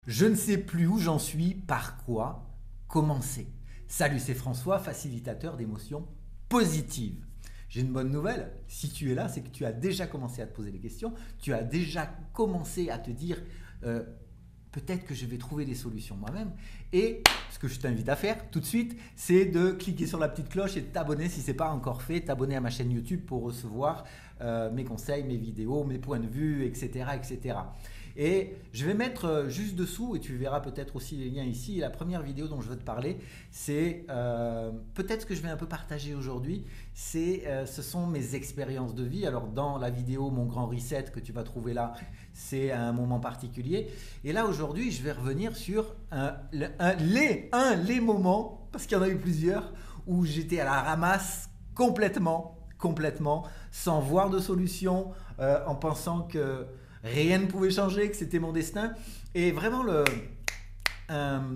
Je ne sais plus où j'en suis, par quoi commencer. Salut, c'est François, facilitateur d'émotions positives. J'ai une bonne nouvelle, si tu es là, c'est que tu as déjà commencé à te poser des questions, tu as déjà commencé à te dire peut-être que je vais trouver des solutions moi-même. Et ce que je t'invite à faire tout de suite, c'est de cliquer sur la petite cloche et de t'abonner si ce n'est pas encore fait, t'abonner à ma chaîne YouTube pour recevoir mes conseils, mes vidéos, mes points de vue, etc. etc. Et je vais mettre juste dessous, et tu verras peut-être aussi les liens ici, la première vidéo dont je veux te parler, c'est peut-être ce que je vais un peu partager aujourd'hui, ce sont mes expériences de vie. Alors dans la vidéo Mon Grand Reset que tu vas trouver là, c'est un moment particulier. Et là aujourd'hui, je vais revenir sur les moments, parce qu'il y en a eu plusieurs, où j'étais à la ramasse complètement, sans voir de solution, en pensant que rien ne pouvait changer, que c'était mon destin. Et vraiment un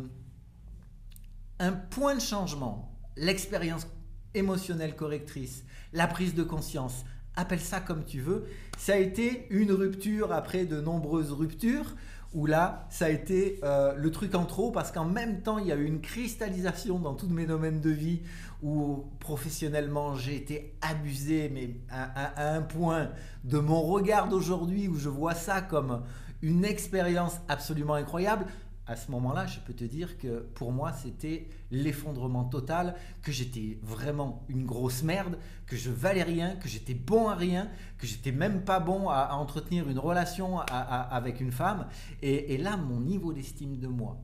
point de changement, l'expérience émotionnelle correctrice, la prise de conscience, appelle ça comme tu veux, ça a été une rupture après de nombreuses ruptures, où là, ça a été le truc en trop, parce qu'en même temps, il y a eu une cristallisation dans tous mes domaines de vie, où professionnellement, j'ai été abusé, mais à un point de mon regard d'aujourd'hui, où je vois ça comme une expérience absolument incroyable. À ce moment-là, je peux te dire que pour moi, c'était l'effondrement total, que j'étais vraiment une grosse merde, que je valais rien, que j'étais bon à rien, que j'étais même pas bon à entretenir une relation avec une femme. Et là, mon niveau d'estime de moi,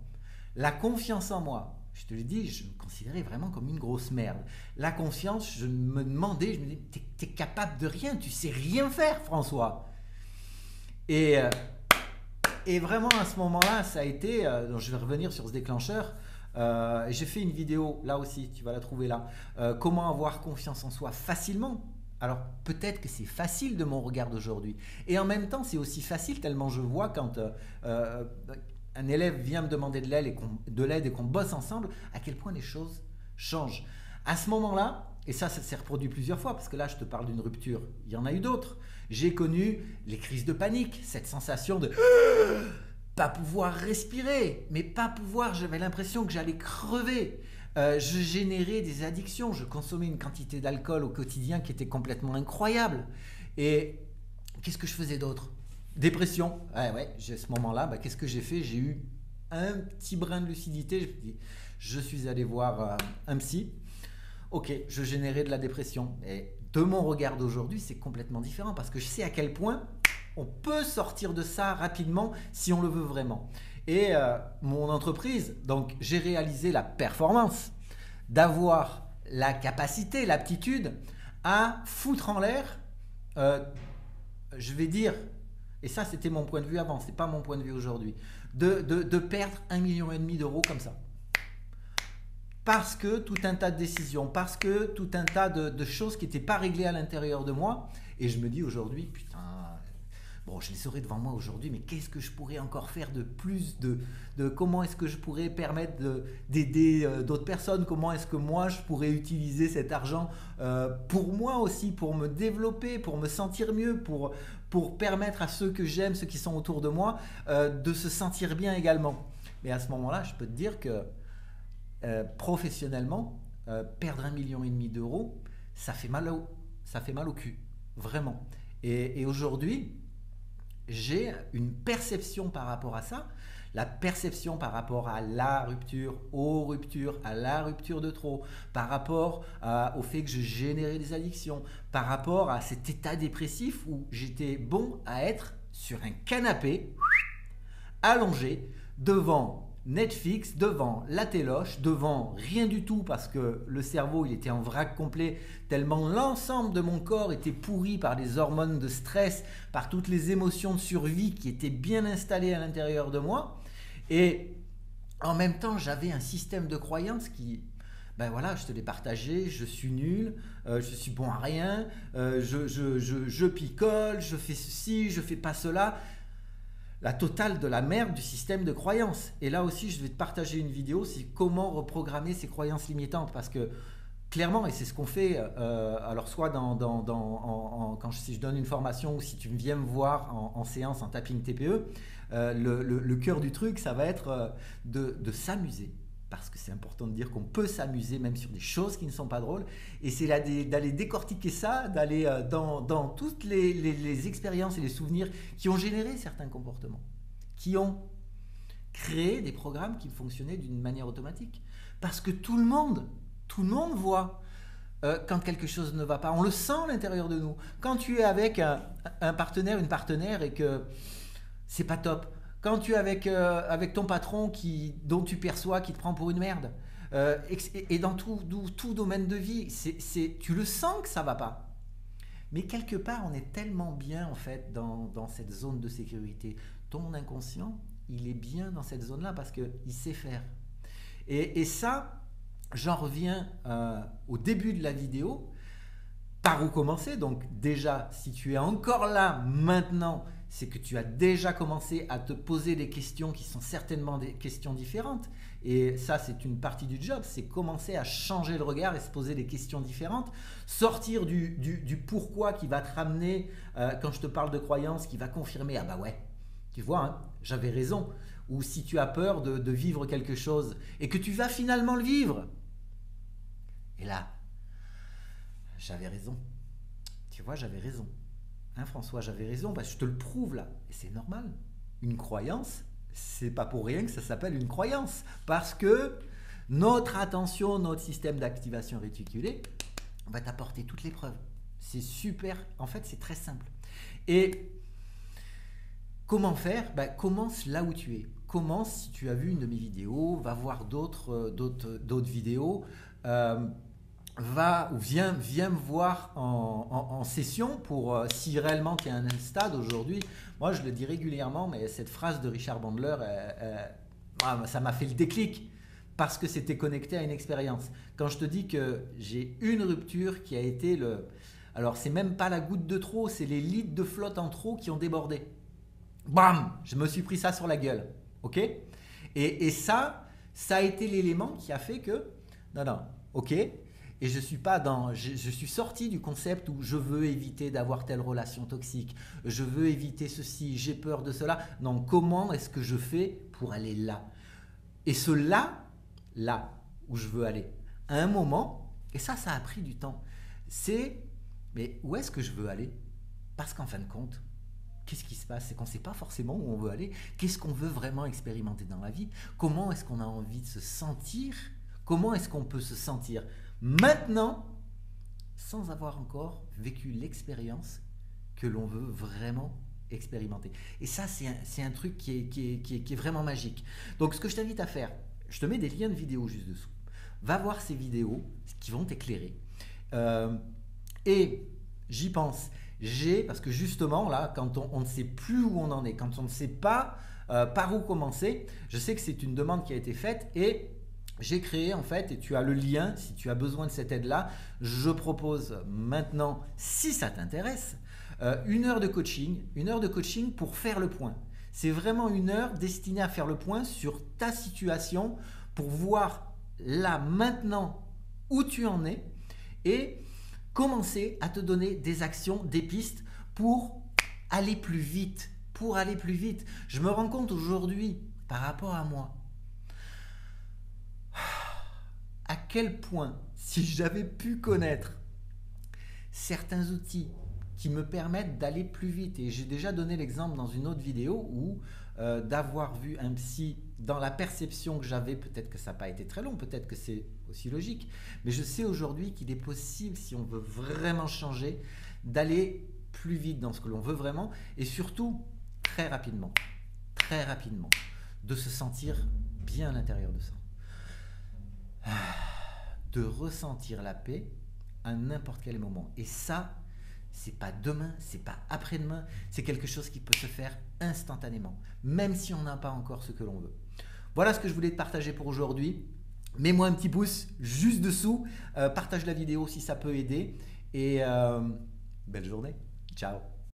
la confiance en moi, je te le dis, je me considérais vraiment comme une grosse merde. La confiance, je me demandais, je me disais, t'es capable de rien, tu sais rien faire, François. Et vraiment à ce moment-là, ça a été, donc je vais revenir sur ce déclencheur, j'ai fait une vidéo, là aussi, tu vas la trouver là, comment avoir confiance en soi facilement. Alors peut-être que c'est facile de mon regard d'aujourd'hui. Et en même temps, c'est aussi facile tellement je vois quand un élève vient me demander de l'aide et qu'on bosse ensemble, à quel point les choses changent. À ce moment-là, et ça s'est reproduit plusieurs fois, parce que là, je te parle d'une rupture, il y en a eu d'autres. J'ai connu les crises de panique, cette sensation de pas pouvoir respirer, mais pas pouvoir, j'avais l'impression que j'allais crever. Je générais des addictions, je consommais une quantité d'alcool au quotidien qui était complètement incroyable. Et qu'est-ce que je faisais d'autre? Dépression. Ouais, à ce moment-là, qu'est-ce que j'ai fait? J'ai eu un petit brin de lucidité. Je suis allé voir un psy. Ok, je générais de la dépression. Et de mon regard d'aujourd'hui, c'est complètement différent parce que je sais à quel point on peut sortir de ça rapidement si on le veut vraiment. Et mon entreprise, donc j'ai réalisé la performance d'avoir la capacité, l'aptitude à foutre en l'air, je vais dire, et ça c'était mon point de vue avant, c'est pas mon point de vue aujourd'hui, de perdre 1,5 million d'euros comme ça. Parce que tout un tas de décisions, parce que tout un tas de choses qui n'étaient pas réglées à l'intérieur de moi. Et je me dis aujourd'hui, putain, bon, je les saurais devant moi aujourd'hui, mais qu'est-ce que je pourrais encore faire de plus, comment est-ce que je pourrais permettre d'aider d'autres personnes, comment est-ce que moi je pourrais utiliser cet argent pour moi aussi, pour me développer, pour me sentir mieux, pour permettre à ceux que j'aime, ceux qui sont autour de moi, de se sentir bien également. Mais à ce moment-là, je peux te dire que professionnellement, perdre 1,5 million d'euros, ça fait mal au cul, vraiment. Et aujourd'hui, j'ai une perception par rapport à ça, la perception par rapport à la rupture, aux ruptures, à la rupture de trop, par rapport au fait que je générais des addictions, par rapport à cet état dépressif où j'étais bon à être sur un canapé, allongé, devant Netflix, devant la téloche, devant rien du tout parce que le cerveau il était en vrac complet tellement l'ensemble de mon corps était pourri par les hormones de stress, par toutes les émotions de survie qui étaient bien installées à l'intérieur de moi. Et en même temps j'avais un système de croyances qui, voilà, je te l'ai partagé, je suis nul, je suis bon à rien, je picole, je fais ceci, je fais pas cela. La totale de la merde du système de croyances. Et là aussi, je vais te partager une vidéo, c'est comment reprogrammer ces croyances limitantes. Parce que Clairement, et c'est ce qu'on fait, alors soit si je donne une formation ou si tu viens me voir en séance en tapping TPE, le cœur du truc, ça va être de s'amuser. Parce que c'est important de dire qu'on peut s'amuser même sur des choses qui ne sont pas drôles. Et c'est d'aller décortiquer ça, d'aller dans toutes les expériences et les souvenirs qui ont généré certains comportements, qui ont créé des programmes qui fonctionnaient d'une manière automatique. Parce que tout le monde voit quand quelque chose ne va pas. On le sent à l'intérieur de nous. Quand tu es avec un partenaire, une partenaire et que c'est pas top. Quand tu es avec ton patron dont tu perçois qu'il te prend pour une merde. Et dans tout domaine de vie, tu le sens que ça va pas. Mais quelque part, on est tellement bien en fait dans cette zone de sécurité. Ton inconscient, il est bien dans cette zone-là parce qu'il sait faire. Et ça, j'en reviens au début de la vidéo. Par où commencer? Donc déjà, si tu es encore là maintenant, c'est que tu as déjà commencé à te poser des questions qui sont certainement des questions différentes. Et ça, c'est une partie du job, c'est commencer à changer le regard et se poser des questions différentes. Sortir du pourquoi qui va te ramener, quand je te parle de croyance, qui va confirmer, ah bah ouais, tu vois, hein, j'avais raison. Ou si tu as peur de vivre quelque chose et que tu vas finalement le vivre. Et là, j'avais raison. Tu vois, j'avais raison. Hein, François, j'avais raison, parce que je te le prouve là. Et c'est normal. Une croyance, c'est pas pour rien que ça s'appelle une croyance. Parce que notre attention, notre système d'activation réticulée va t'apporter toutes les preuves. C'est super. En fait, c'est très simple. Et comment faire? Commence là où tu es. Commence, si tu as vu une de mes vidéos, va voir d'autres vidéos. Viens me voir en session pour si réellement tu es à un stade aujourd'hui. Moi, je le dis régulièrement, mais cette phrase de Richard Bandler, ça m'a fait le déclic parce que c'était connecté à une expérience. Quand je te dis que j'ai une rupture qui a été alors, c'est même pas la goutte de trop, c'est les litres de flotte en trop qui ont débordé. Bam! Je me suis pris ça sur la gueule. Ok? Et ça a été l'élément qui a fait que, non, ok? Et je suis sorti du concept où je veux éviter d'avoir telle relation toxique, je veux éviter ceci, j'ai peur de cela. Non, comment est-ce que je fais pour aller là? Et ce là où je veux aller, à un moment, et ça a pris du temps, mais où est-ce que je veux aller? Parce qu'en fin de compte, qu'est-ce qui se passe? C'est qu'on ne sait pas forcément où on veut aller. Qu'est-ce qu'on veut vraiment expérimenter dans la vie? Comment est-ce qu'on a envie de se sentir? Comment est-ce qu'on peut se sentir maintenant, sans avoir encore vécu l'expérience que l'on veut vraiment expérimenter. Et ça, c'est un truc qui est vraiment magique. Donc, ce que je t'invite à faire, je te mets des liens de vidéos juste dessous. Va voir ces vidéos qui vont t'éclairer. Et j'y pense. Parce que justement, là, quand on ne sait plus où on en est, quand on ne sait pas par où commencer, je sais que c'est une demande qui a été faite et j'ai créé en fait, et tu as le lien, si tu as besoin de cette aide-là, je propose maintenant, si ça t'intéresse, une heure de coaching pour faire le point. C'est vraiment une heure destinée à faire le point sur ta situation pour voir là, maintenant, où tu en es et commencer à te donner des actions, des pistes pour aller plus vite. Je me rends compte aujourd'hui, par rapport à moi, à quel point, si j'avais pu connaître certains outils qui me permettent d'aller plus vite, et j'ai déjà donné l'exemple dans une autre vidéo où d'avoir vu un psy dans la perception que j'avais, peut-être que ça n'a pas été très long, peut-être que c'est aussi logique, mais je sais aujourd'hui qu'il est possible, si on veut vraiment changer, d'aller plus vite dans ce que l'on veut vraiment, et surtout très rapidement, de se sentir bien à l'intérieur de ça. De ressentir la paix à n'importe quel moment. Et ça, c'est pas demain, c'est pas après-demain, c'est quelque chose qui peut se faire instantanément, même si on n'a pas encore ce que l'on veut. Voilà ce que je voulais te partager pour aujourd'hui. Mets-moi un petit pouce juste dessous, partage la vidéo si ça peut aider et belle journée. Ciao.